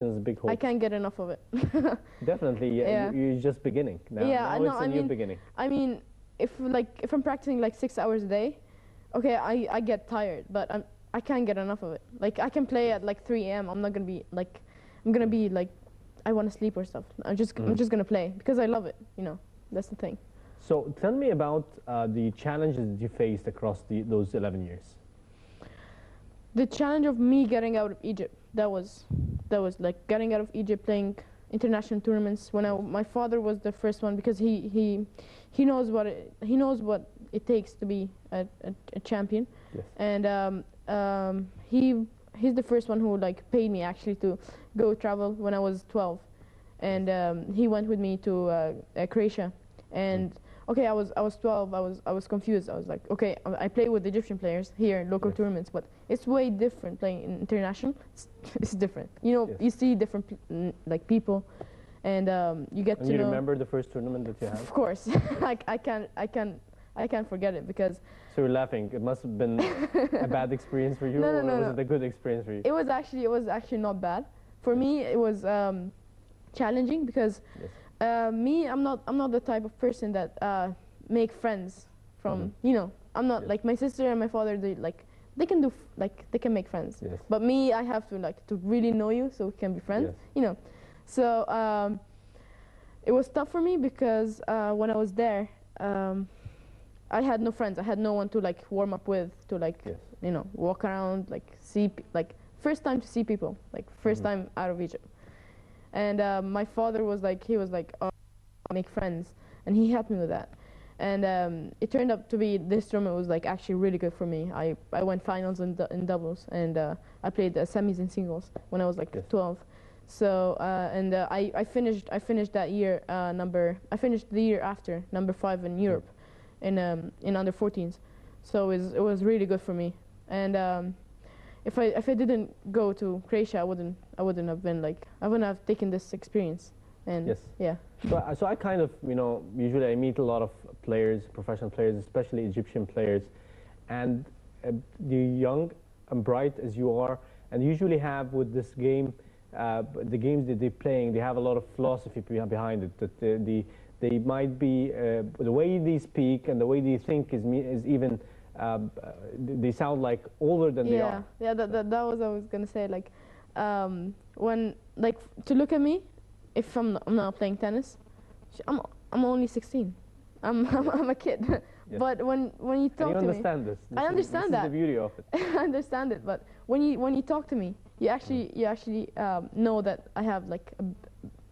Is big hope. I can't get enough of it. Definitely, yeah. You're just beginning now. Yeah, now it's a new beginning. I mean, if I'm practicing like 6 hours a day, okay, I get tired, but I can't get enough of it. Like I can play at like 3 a.m. I'm not gonna be like, I'm gonna be like, I want to sleep or stuff. I'm just gonna play because I love it. You know, that's the thing. So tell me about the challenges that you faced across those 11 years. The challenge of me getting out of Egypt. That was like getting out of Egypt, playing international tournaments. When my father was the first one, because he knows what it takes to be a champion. Yes. And he's the first one who like paid me actually to go travel when I was 12, and he went with me to Croatia. And okay, I was 12. I was confused. I was like, okay, I play with Egyptian players here in local tournaments, but it's way different playing in international. It's different. You know, you see different like people, and you get to know. You remember the first tournament that you had? Of course, I can't forget it because. So you're laughing. It must have been a bad experience for you, or was it a good experience for you? It was actually not bad. For me, it was challenging because. Me, I'm not the type of person that make friends from you know. I'm not like my sister and my father. They can they can make friends. Yes. But me, I have to really know you so we can be friends. Yes. You know, so it was tough for me because when I was there, I had no friends. I had no one to like warm up with, to like you know, walk around, like see first time to see people, like first time out of Egypt. And my father was like, oh, I'll make friends, and he helped me with that. And it turned out to be this tournament was like actually really good for me. I went finals in doubles, and I played semis and singles when I was like 12. So I finished that year I finished the year after number 5 in Europe, in under 14s. So it was really good for me. And if I didn't go to Croatia, I wouldn't have been like, I wouldn't have taken this experience. And yeah. So I kind of, you know, usually I meet a lot of players, professional players, especially Egyptian players, and the young and bright as you are, and usually have with this game, the games that they're playing, they have a lot of philosophy behind it. That they might be the way they speak and the way they think is even. They sound like older than they are. Yeah, that was what I was gonna say. Like, when like to look at me, if I'm not playing tennis, I'm only 16. I'm a kid. Yes. But when you talk to me, understand this. I understand that. This is the beauty of it. I understand it. But when you talk to me, you actually know that I have like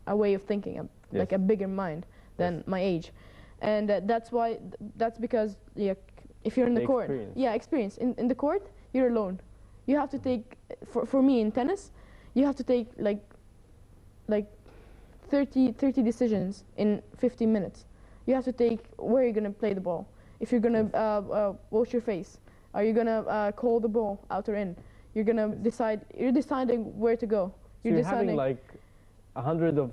a way of thinking, like a bigger mind than my age, and that's because if you're in the court, experience. In the court, you're alone. You have to take, for me in tennis, you have to take like 30 decisions in 15 minutes. You have to take where you're gonna play the ball. If you're gonna wash your face, are you gonna call the ball out or in? You're gonna decide. You're deciding where to go. You're having like hundreds of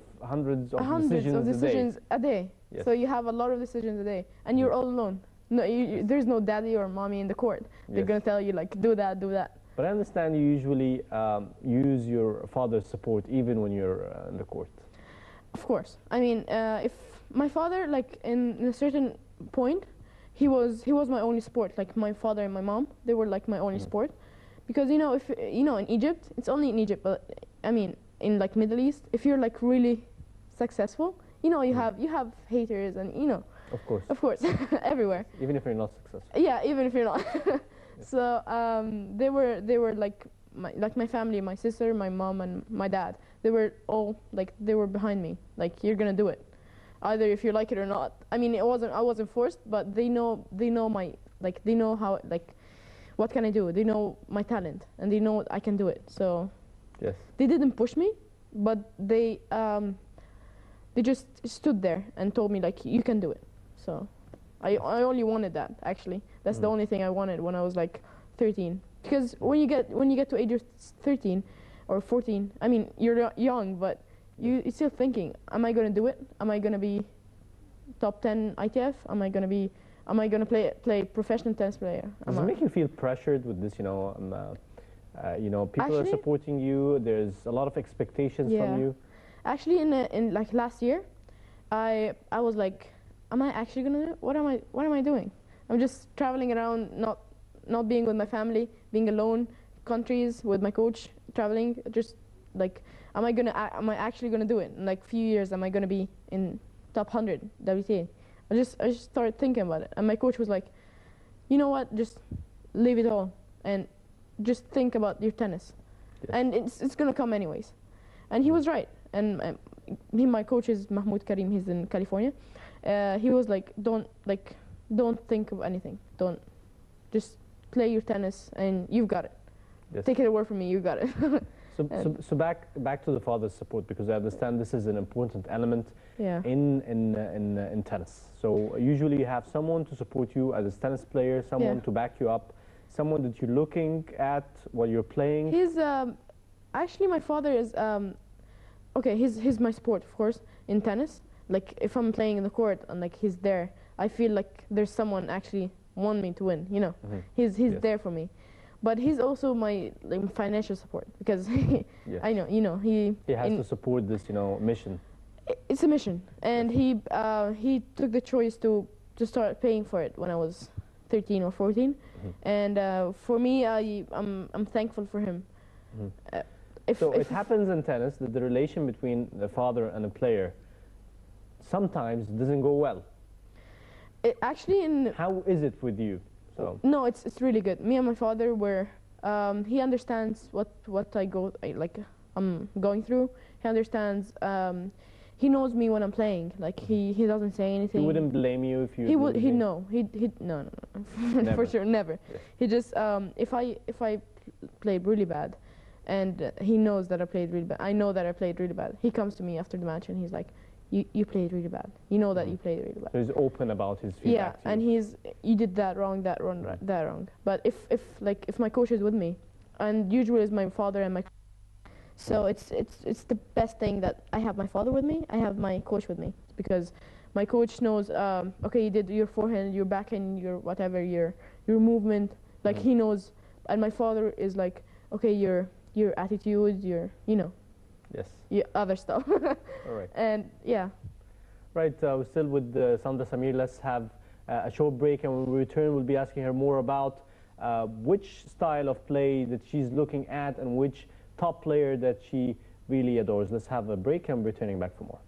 decisions a day. Yes. So you have a lot of decisions a day, and you're all alone. No, there's no daddy or mommy in the court. They're gonna tell you like, do that, do that. But I understand you usually use your father's support even when you're in the court. Of course. I mean, if my father, like in a certain point, he was my only support. Like my father and my mom, they were like my only support, because you know, if you know, in Egypt, it's only in Egypt, but I mean, in like Middle East, if you're like really successful, you know, you have haters, and you know. Of course, everywhere. Even if you're not successful. Yeah, even if you're not. So they were like my family, my sister, my mom, and my dad. They were all like, they were behind me. Like, you're gonna do it, either if you like it or not. I mean, I wasn't forced, but they know my, like, they know how, like, what can I do? They know my talent, and they know I can do it. So they didn't push me, but they just stood there and told me like, you can do it. So I only wanted that, actually. That's the only thing I wanted when I was like 13. Because when you get to age of 13 or 14, I mean, you're young, but you're still thinking, am I gonna do it? Am I gonna be top 10 ITF? Am I gonna play professional tennis player? Does it make you feel pressured with this, you know, You know, people are supporting you. There's a lot of expectations from you. Actually, in like last year, I was like, am I actually gonna do it? What am I doing? I'm just traveling around, not being with my family, being alone, countries with my coach, traveling. Just like, am I actually gonna do it? In like few years, am I gonna be in top 100 WTA? I just started thinking about it, and my coach was like, you know what? Just leave it all and just think about your tennis, and it's gonna come anyways. And he was right. And my coach is Mahmoud Karim. He's in California. He was like, don't think of anything. Don't, just play your tennis, and you've got it. Yes. Take it away from me, you got it. So back to the father's support, because I understand this is an important element in tennis. So usually you have someone to support you as a tennis player, someone to back you up, someone that you're looking at while you're playing. He's actually, my father is okay. He's my support, of course, in tennis. Like if I'm playing in the court and like he's there, I feel like there's someone actually want me to win. You know, he's there for me. But he's also my financial support, because I know, you know, he has to support this, you know, mission. It's a mission, and he took the choice to start paying for it when I was 13 or 14, and for me, I'm thankful for him. So it happens in tennis that the relation between the father and the player sometimes doesn't go well. How is it with you? So. No, it's really good. Me and my father were. He understands what I'm going through. He understands. He knows me when I'm playing. Like he doesn't say anything. He wouldn't blame you if you. He would. He no. No. For sure, never. Yes. He just if I played really bad, and he knows that I played really bad. I know that I played really bad. He comes to me after the match and he's like, you played really bad. You know that you played really bad. So he's open about his feedback. Yeah, and you did that wrong, that wrong. But if my coach is with me, and usually it's my father and my, so it's the best thing that I have my father with me. I have my coach with me, because my coach knows. Okay, you did your forehand, your backhand, your whatever, your movement. Like he knows, and my father is like, okay, your attitude, you know. Yes. Yeah, other stuff. All right. And yeah. Right, we're still with Sandra Samir. Let's have a short break, and when we return, we'll be asking her more about which style of play that she's looking at and which top player that she really adores. Let's have a break, and we're returning back for more.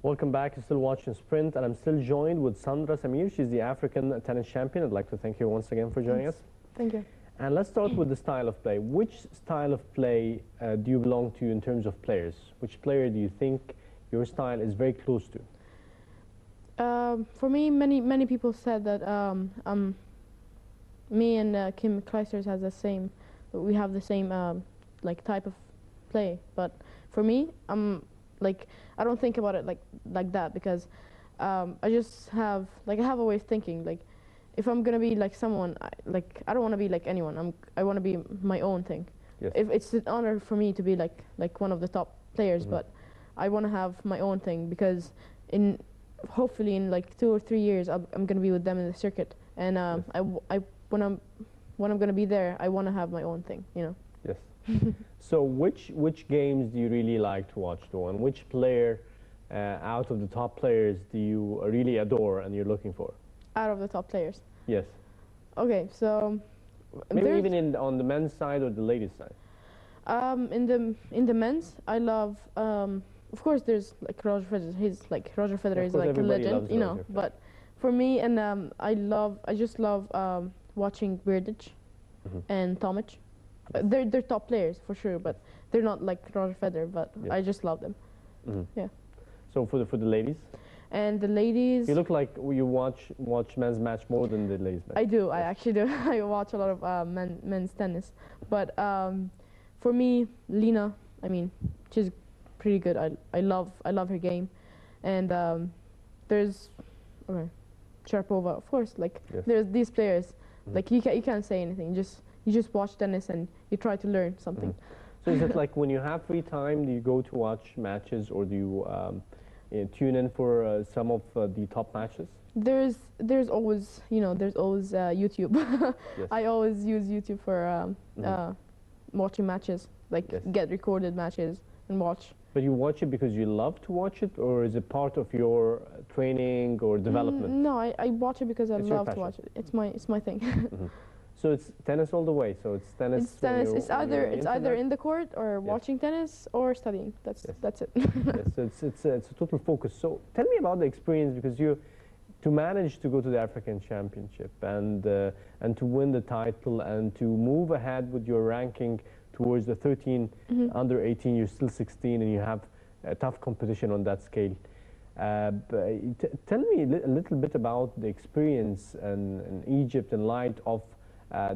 Welcome back. You're still watching Sprint, and I'm still joined with Sandra Samir. She's the African tennis champion. I'd like to thank you once again for joining us. Thank you. And let's start with the style of play. Which style of play do you belong to in terms of players? Which player do you think your style is very close to? For me, many people said that me and Kim Kleisters has the same. We have the same like type of play. But for me, like, I don't think about it like that, because I just have I have a way of thinking. Like, if I'm gonna be like someone, I don't want to be like anyone. I want to be my own thing. Yes. If it's an honor for me to be like one of the top players, but I want to have my own thing, because hopefully in like 2 or 3 years I'm gonna be with them in the circuit, and when I'm gonna be there, I want to have my own thing. You know. Yes. So which games do you really like to watch, though, and which player out of the top players do you really adore and you're looking for? Out of the top players? Yes. Okay, so maybe even on the men's side or the ladies' side. In the men's, I love. Of course, there's like Roger Federer. Roger Federer is like a legend, you know. But for me, and I just love watching Berdych and Tomic. They're top players for sure, but they're not like Roger Federer. But I just love them. Yeah. So for the ladies. And the ladies. You look like you watch men's match more than the ladies' match. I do. I actually do. I watch a lot of men's tennis. But for me, Lena, I mean, she's pretty good. I love her game, and there's Sharapova, of course. Like Yes. there's these players. Like you can't say anything. You just watch tennis and you try to learn something. So is it like when you have free time, do you go to watch matches, or do you tune in for some of the top matches? There's always YouTube. Yes. I always use YouTube for watching matches, like Yes. get recorded matches and watch. But you watch it because you love to watch it, or is it part of your training or development? No, I watch it because I It's your love to passion. watch it. It's my thing. So it's tennis all the way. So it's tennis. It's tennis. when It's you're either into in the court or Yes. watching tennis or studying. Yes. That's it. that. Yes, it's a total focus. So tell me about the experience, because to manage to go to the African Championship and to win the title and to move ahead with your ranking towards the 13 under 18. You're still 16 and you have a tough competition on that scale. Tell me a little bit about the experience in Egypt in light of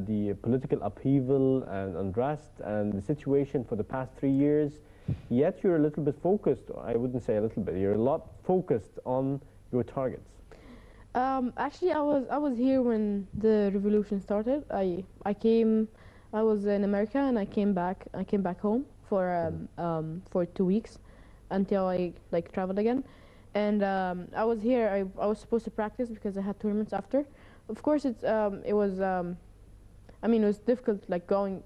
the political upheaval and unrest and the situation for the past 3 years. Yet you're a little bit focused. I wouldn't say a little bit. You're a lot focused on your targets. Actually, I was here when the revolution started. I was in America and I came back home for 2 weeks until I traveled again. And I was here. I was supposed to practice because I had tournaments after. Of course, it was difficult, like going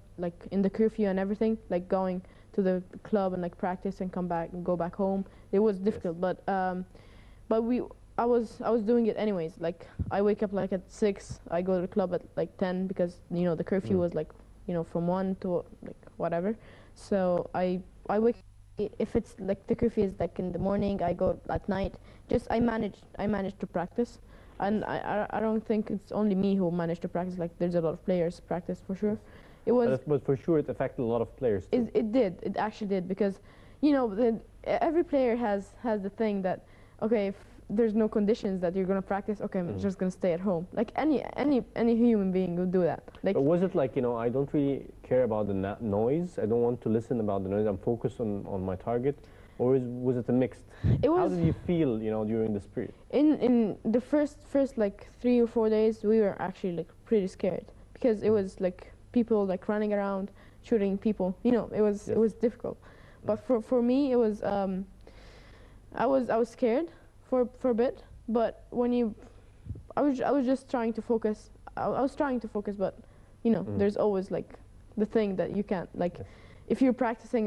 in the curfew and everything, like going to the club and practice and come back and go back home. It was difficult, Yes. but I was doing it anyways. Like I wake up at 6. I go to the club at 10 because the curfew was from 1 to whatever. So I wake. If it's the curfew is in the morning, I go at night. Just I manage to practice, and I don't think it's only me who managed to practice. There's a lot of players practice for sure. It was. But for sure, it affected a lot of players too. It did. It actually did because, every player has the thing that, okay, if there's no conditions that you're gonna practice, okay, I'm just gonna stay at home. Like any human being would do that. But was it I don't really care about the noise. I don't want to listen about the noise. I'm focused on my target, or was it a mixed? It was. How did you feel, during this period? In the first 3 or 4 days, we were actually pretty scared because it was people running around, shooting people. It was Yes. it was difficult. But for me, it was I was scared for a bit. But I was just trying to focus. I was trying to focus, but there's always the thing that you can't if you're practicing.